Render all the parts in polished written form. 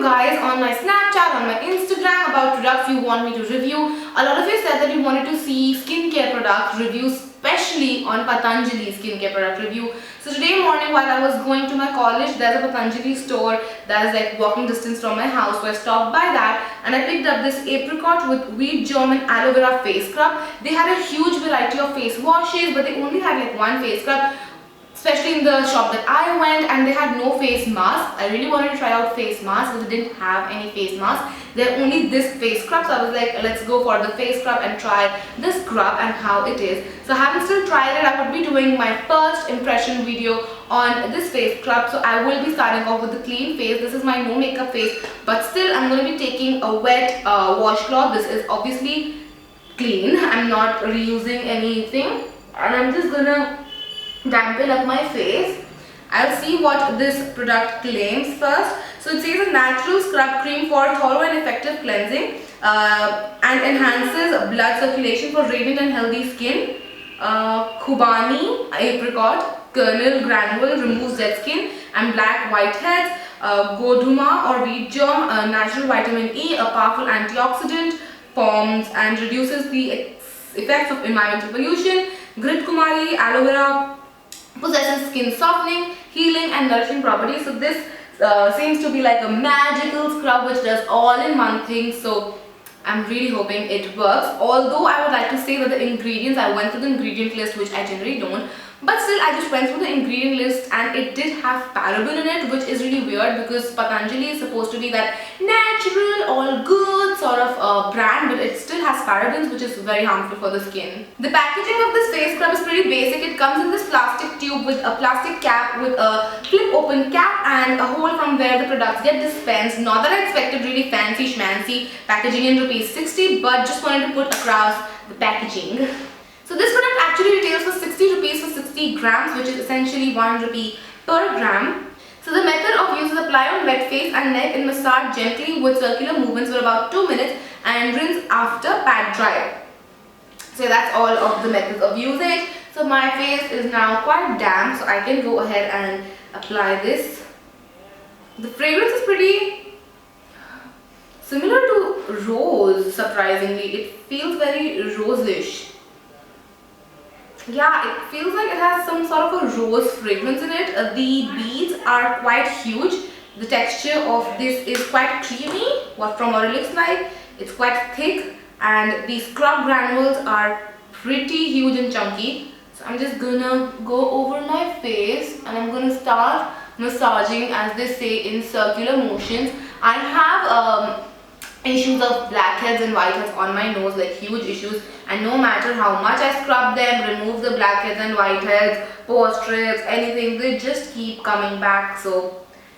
guys on my Snapchat, on my Instagram about products you want me to review. A lot of you said that you wanted to see skincare product reviews, especially on Patanjali skincare product review. So today morning while I was going to my college, there's a Patanjali store that is like walking distance from my house. So I stopped by that and I picked up this apricot with wheat germ and aloe vera face scrub. They had a huge variety of face washes, but they only had like one face scrub, especially in the shop that I went, and they had no face mask. I really wanted to try out face masks, but they didn't have any face mask. They had only this face scrub, so I was like, let's go for the face scrub and try this scrub and how it is. So I haven't still tried it. I would be doing my first impression video on this face scrub, so I will be starting off with the clean face. This is my no makeup face, but still I'm going to be taking a wet washcloth. This is obviously clean. I'm not reusing anything, and I'm just gonna dampen up my face. I'll see what this product claims first. So it says a natural scrub cream for thorough and effective cleansing and enhances blood circulation for radiant and healthy skin. Khubani apricot kernel granule removes dead skin and black whiteheads. Goduma or wheat germ, natural vitamin E, a powerful antioxidant, forms and reduces the effects of environmental pollution. Grit Kumari aloe vera possesses skin softening, healing and nourishing properties. So this seems to be like a magical scrub which does all in one thing. So I'm really hoping it works. Although I would like to say that the ingredients, I went through the ingredient list, which I generally don't. But still, I just went through the ingredient list and it did have paraben in it, which is really weird because Patanjali is supposed to be that natural, all good sort of brand, but it still has parabens, which is very harmful for the skin. The packaging of this face scrub is pretty basic. It comes in this plastic tube with a plastic cap with a flip open cap and a hole from where the products get dispensed. Not that I expected really fancy schmancy packaging in ₹60, but just wanted to put across the packaging. So this product actually retails for 60 rupees for 60 grams, which is essentially 1 rupee per gram. So the method of use is apply on wet face and neck and massage gently with circular movements for about 2 minutes and rinse after pat dry. So that's all of the methods of usage. So my face is now quite damp, so I can go ahead and apply this. The fragrance is pretty similar to rose, surprisingly. It feels very rosish. Yeah, it feels like it has some sort of a rose fragrance in it. The beads are quite huge. The texture of this is quite creamy, from what it looks like. It's quite thick and the scrub granules are pretty huge and chunky. So I'm just gonna go over my face and I'm gonna start massaging, as they say, in circular motions. I have issues of blackheads and whiteheads on my nose, like huge issues, and no matter how much I scrub them, remove the blackheads and whiteheads, pore strips, anything, they just keep coming back. So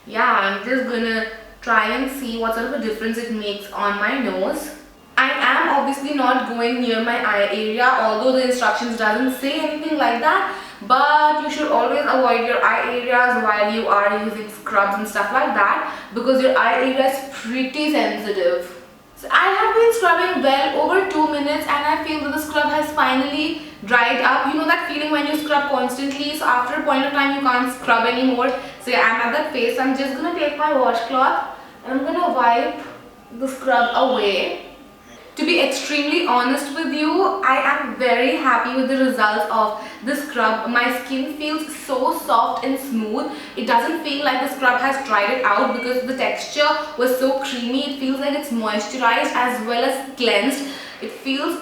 yeah, I'm just gonna try and see what sort of a difference it makes on my nose. I am obviously not going near my eye area, although the instructions doesn't say anything like that, but you should always avoid your eye areas while you are using scrubs and stuff like that, because your eye area is pretty sensitive. So I have been scrubbing well over 2 minutes and I feel that the scrub has finally dried up. You know that feeling when you scrub constantly, so after a point of time you can't scrub anymore. So yeah, I'm at that phase. So I'm just going to take my washcloth and I'm going to wipe the scrub away. To be extremely honest with you, I am very happy with the results of the scrub. My skin feels so soft and smooth. It doesn't feel like the scrub has dried it out because the texture was so creamy. It feels like it's moisturized as well as cleansed. It feels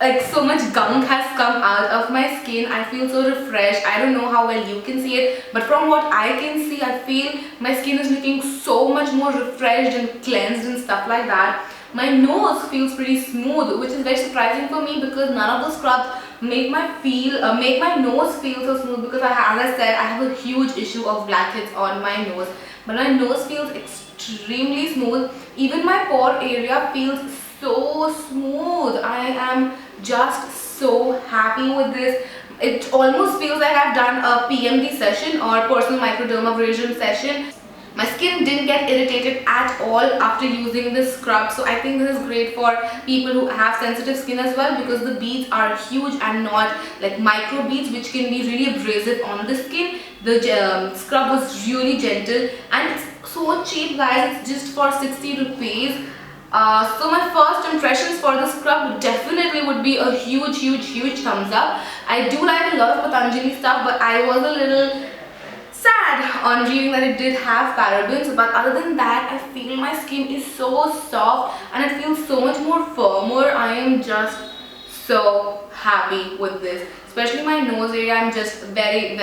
like so much gunk has come out of my skin. I feel so refreshed. I don't know how well you can see it, but from what I can see, I feel my skin is looking so much more refreshed and cleansed and stuff like that. My nose feels pretty smooth, which is very surprising for me because none of the scrubs make my nose feel so smooth, because as I said, I have a huge issue of blackheads on my nose. But my nose feels extremely smooth. Even my pore area feels so smooth. I am just so happy with this. It almost feels like I've done a PMD session or personal microdermabrasion session. My skin didn't get irritated at all after using this scrub, so I think this is great for people who have sensitive skin as well, because the beads are huge and not like micro beads which can be really abrasive on the skin. The scrub was really gentle and it's so cheap guys, it's just for 60 rupees. So my first impressions for the scrub definitely would be a huge thumbs up. I do like a lot of Patanjali stuff, but I was a little sad on reading that it did have parabens. But other than that, I feel my skin is so soft and it feels so much more firmer. I am just so happy with this, especially my nose area. I'm just very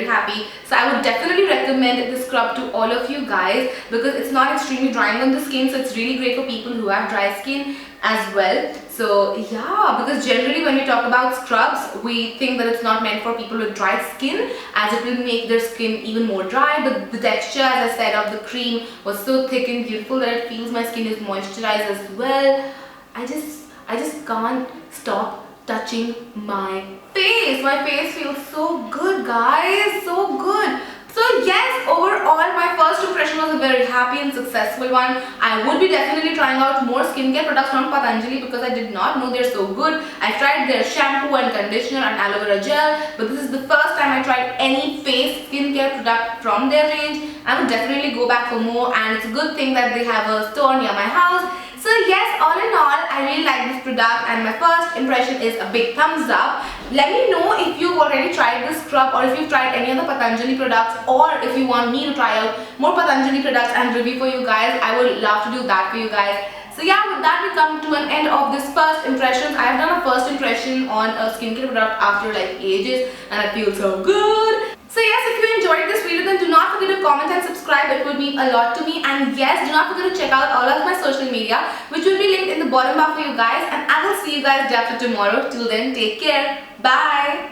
happy. So I would definitely recommend this scrub to all of you guys because it's not extremely drying on the skin, so it's really great for people who have dry skin as well. So yeah, because generally when we talk about scrubs, we think that it's not meant for people with dry skin, as it will make their skin even more dry. But the texture, as I said, of the cream was so thick and beautiful that it feels my skin is moisturized as well. I just can't stop touching my face. My face feels so good, guys, so good. So yes, overall my first impression was a very happy and successful one. I would be definitely trying out more skincare products from Patanjali because I did not know they're so good. I tried their shampoo and conditioner and aloe vera gel, but this is the first time I tried any face skincare product from their range. I would definitely go back for more, and it's a good thing that they have a store near my house. So yes, all in all, I really like this product and my first impression is a big thumbs up. Let me know if you've already tried this scrub or if you've tried any other Patanjali products, or if you want me to try out more Patanjali products and review for you guys. I would love to do that for you guys. So yeah, with that we come to an end of this first impressions. I have done a first impression on a skincare product after like ages and I feel so good. So yes, if you enjoyed this video, then do not forget to comment and subscribe. It would mean a lot to me. And yes, do not forget to check out all of my social media, which will be linked in the bottom bar for you guys. And I will see you guys day after tomorrow. Till then, take care. Bye.